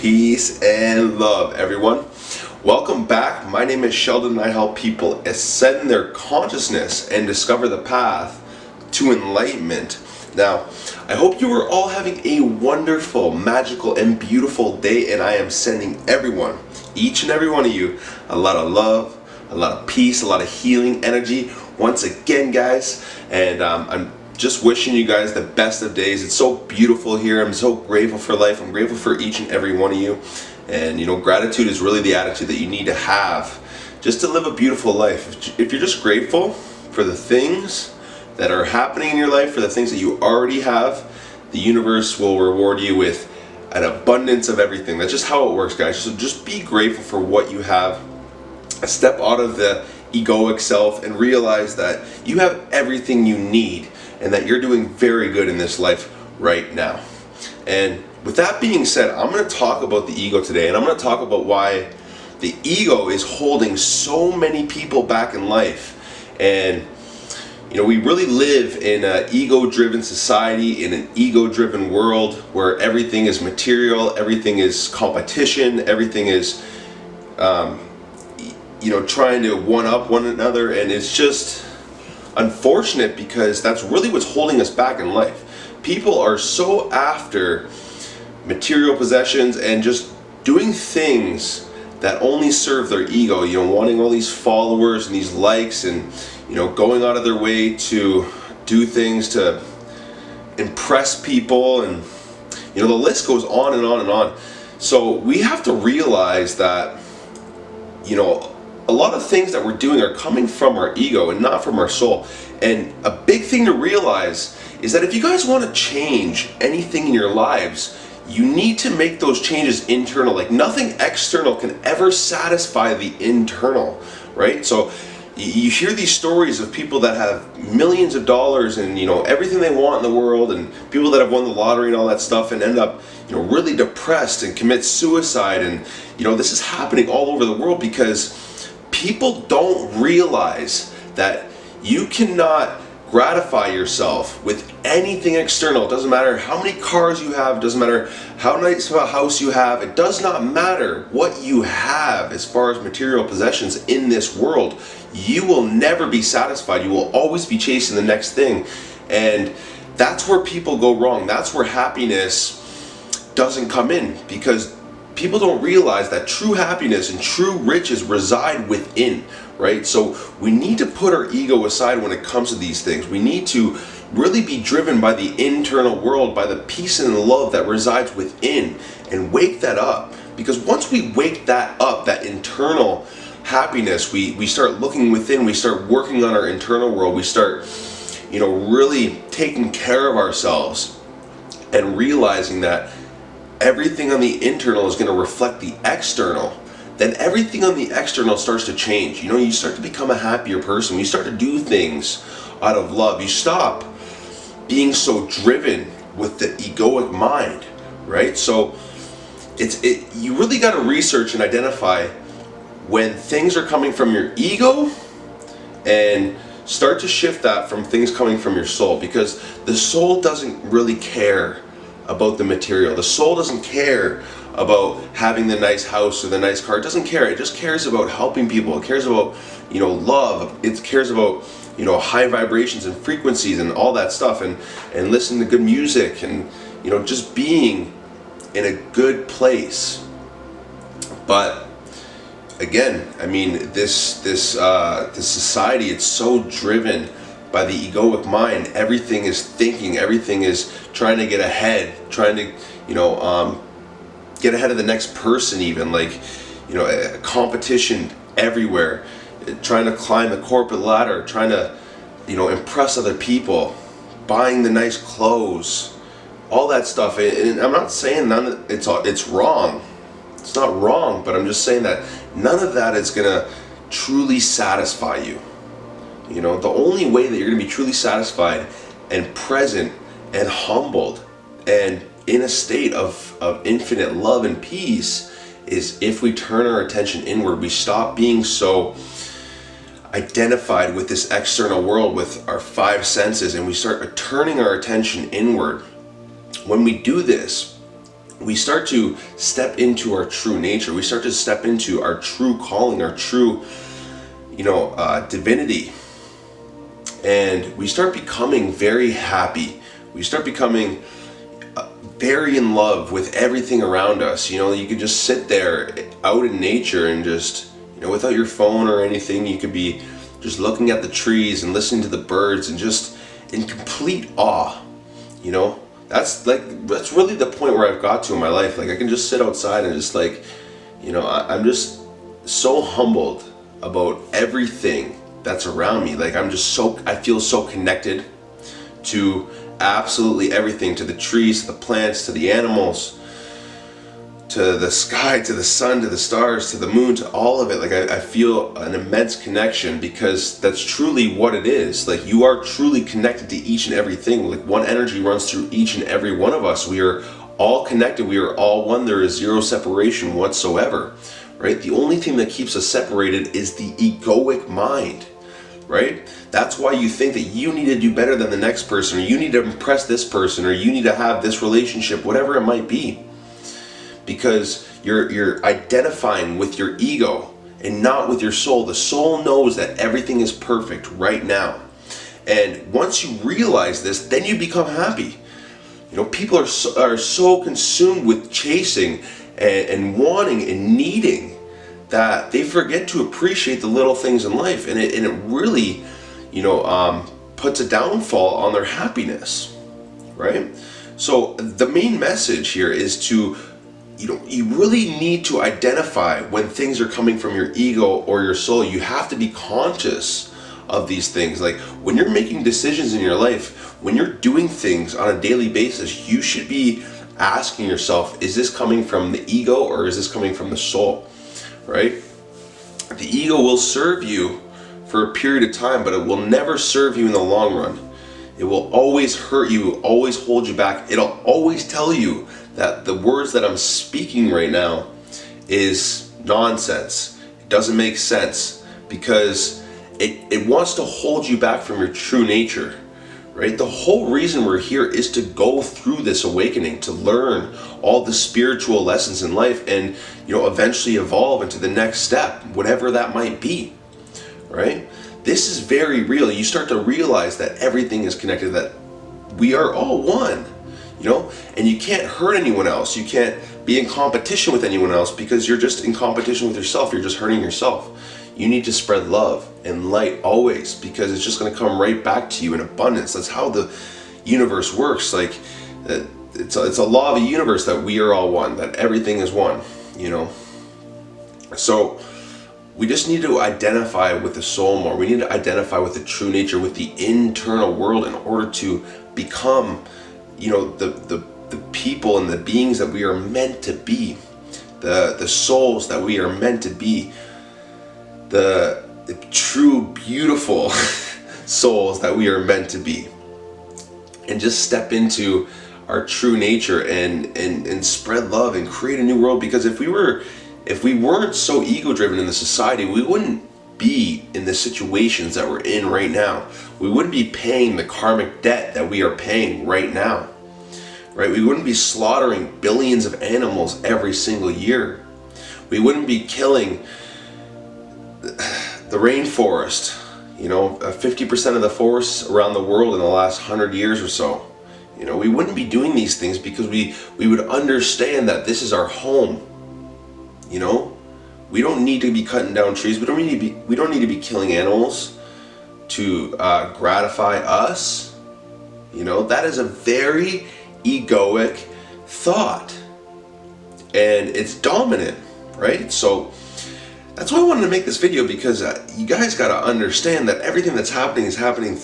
Peace and love, everyone. Welcome back. My name is Sheldon and I help people ascend their consciousness and discover the path to enlightenment. Now, I hope you are all having a wonderful, magical, and beautiful day, and I am sending everyone, each and every one of you, a lot of love, a lot of peace, a lot of healing energy once again, guys. And I'm just wishing you guys the best of days. It's so beautiful here. I'm so grateful for life. I'm grateful for each and every one of you. And you know, gratitude is really the attitude that you need to have just to live a beautiful life. If you're just grateful for the things that are happening in your life, for the things that you already have, the universe will reward you with an abundance of everything. That's just how it works, guys. So just be grateful for what you have. Step out of the egoic self and realize that you have everything you need and that you're doing very good in this life right now. And with that being said, I'm going to talk about the ego today, and I'm going to talk about why the ego is holding so many people back in life. And you know, we really live in an ego-driven society, in an ego-driven world where everything is material, everything is competition, everything is trying to one-up one another, and it's just unfortunate because that's really what's holding us back in life. People are so after material possessions and just doing things that only serve their ego, wanting all these followers and these likes, and going out of their way to do things to impress people, and the list goes on and on and on. So we have to realize that a lot of things that we're doing are coming from our ego and not from our soul. And a big thing to realize is that if you guys want to change anything in your lives, you need to make those changes internal. Like, nothing external can ever satisfy the internal, right? So you hear these stories of people that have millions of dollars and everything they want in the world, and people that have won the lottery and all that stuff, and end up really depressed and commit suicide. And this is happening all over the world because people don't realize that you cannot gratify yourself with anything external. It doesn't matter how many cars you have, it doesn't matter how nice of a house you have, it does not matter what you have as far as material possessions in this world. You will never be satisfied. You will always be chasing the next thing. And that's where people go wrong. That's where happiness doesn't come in, because people don't realize that true happiness and true riches reside within, right? So we need to put our ego aside when it comes to these things. We need to really be driven by the internal world, by the peace and love that resides within, and wake that up. Because once we wake that up, that internal happiness, we start looking within, we start working on our internal world, we start really taking care of ourselves and realizing that everything on the internal is going to reflect the external, then everything on the external starts to change. You start to become a happier person. You start to do things out of love. You stop being so driven with the egoic mind, right? So you really got to research and identify when things are coming from your ego, and start to shift that from things coming from your soul, because the soul doesn't really care about the material. The soul doesn't care about having the nice house or the nice car. It doesn't care. It just cares about helping people. It cares about love. It cares about high vibrations and frequencies and all that stuff, and listening to good music, and just being in a good place. But again, I mean, this society, it's so driven by the egoic mind. Everything is thinking, everything is trying to get ahead, trying to get ahead of the next person, even like a competition everywhere, trying to climb the corporate ladder, trying to impress other people, buying the nice clothes, all that stuff. And I'm not saying it's wrong. It's not wrong, but I'm just saying that none of that is gonna truly satisfy you. The only way that you're going to be truly satisfied and present and humbled and in a state of infinite love and peace is if we turn our attention inward. We stop being so identified with this external world, with our five senses, and we start turning our attention inward. When we do this, we start to step into our true nature. We start to step into our true calling, our true, divinity. And we start becoming very happy. We start becoming very in love with everything around us. You could just sit there out in nature and just, without your phone or anything, you could be just looking at the trees and listening to the birds and just in complete awe. That's really the point where I've got to in my life. Like, I can just sit outside and just I'm just so humbled about everything that's around me. Like, I feel so connected to absolutely everything, to the trees, to the plants, to the animals, to the sky, to the sun, to the stars, to the moon, to all of it. Like, I feel an immense connection, because that's truly what it is. Like, you are truly connected to each and everything. Like, one energy runs through each and every one of us. We are all connected. We are all one. There is zero separation whatsoever, right? The only thing that keeps us separated is the egoic mind, right? That's why you think that you need to do better than the next person, or you need to impress this person, or you need to have this relationship, whatever it might be. Because you're identifying with your ego and not with your soul. The soul knows that everything is perfect right now. And once you realize this, then you become happy. People are so consumed with chasing and wanting and needing that they forget to appreciate the little things in life. And it really, puts a downfall on their happiness, right? So the main message here is to, you really need to identify when things are coming from your ego or your soul. You have to be conscious of these things. Like, when you're making decisions in your life, when you're doing things on a daily basis, you should be asking yourself, is this coming from the ego or is this coming from the soul, right? The ego will serve you for a period of time, but it will never serve you in the long run. It will always hurt you, always hold you back. It'll always tell you that the words that I'm speaking right now is nonsense. It doesn't make sense, because it wants to hold you back from your true nature, right? The whole reason we're here is to go through this awakening, to learn all the spiritual lessons in life, and eventually evolve into the next step, whatever that might be, right? This is very real. You start to realize that everything is connected, that we are all one, and you can't hurt anyone else. You can't be in competition with anyone else, because you're just in competition with yourself. You're just hurting yourself. You need to spread love and light always, because it's just going to come right back to you in abundance. That's how the universe works. Like, it's a law of the universe that we are all one, that everything is one, So we just need to identify with the soul more. We need to identify with the true nature, with the internal world, in order to become, the people and the beings that we are meant to be, the souls that we are meant to be, the true, beautiful souls that we are meant to be, and just step into our true nature and spread love and create a new world. Because if we weren't so ego driven in the society, we wouldn't be in the situations that we're in right now. We wouldn't be paying the karmic debt that we are paying right now, right? We wouldn't be slaughtering billions of animals every single year. We wouldn't be killing the rainforest, 50% of the forests around the world in the last 100 years or so. We wouldn't be doing these things, because we would understand that this is our home. We don't need to be cutting down trees. We don't need to be killing animals to gratify us. That is a very egoic thought, and it's dominant, right? So that's why I wanted to make this video, because you guys got to understand that everything that's happening is happening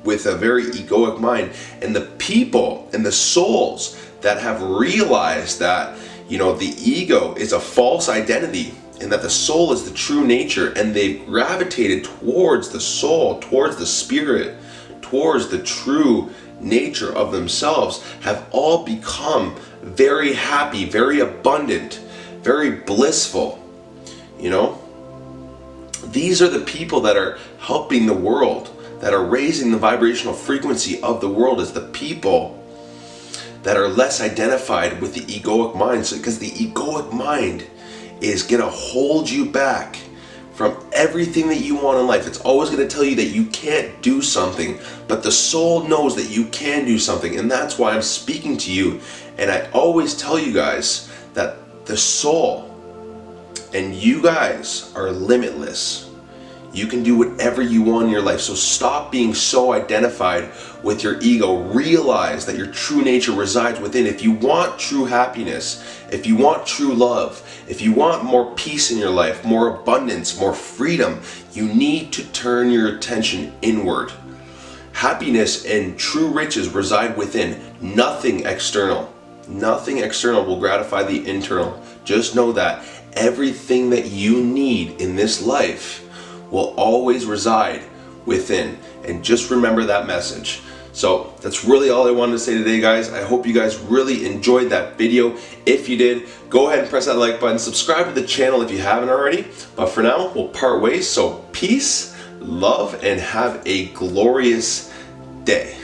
with a very egoic mind. And the people and the souls that have realized that, the ego is a false identity, and that the soul is the true nature, and they've gravitated towards the soul, towards the spirit, towards the true nature of themselves, have all become very happy, very abundant, very blissful. These are the people that are helping the world, that are raising the vibrational frequency of the world, is the people that are less identified with the egoic mind. So, because the egoic mind is going to hold you back from everything that you want in life. It's always going to tell you that you can't do something, but the soul knows that you can do something, and that's why I'm speaking to you. And I always tell you guys that the soul and you guys are limitless. You can do whatever you want in your life. So stop being so identified with your ego. Realize that your true nature resides within. If you want true happiness, if you want true love, if you want more peace in your life, more abundance, more freedom, you need to turn your attention inward. Happiness and true riches reside within, nothing external. Nothing external will gratify the internal. Just know that everything that you need in this life will always reside within. And just remember that message. So that's really all I wanted to say today, guys. I hope you guys really enjoyed that video. If you did, go ahead and press that like button. Subscribe to the channel if you haven't already. But for now, we'll part ways. So peace, love, and have a glorious day.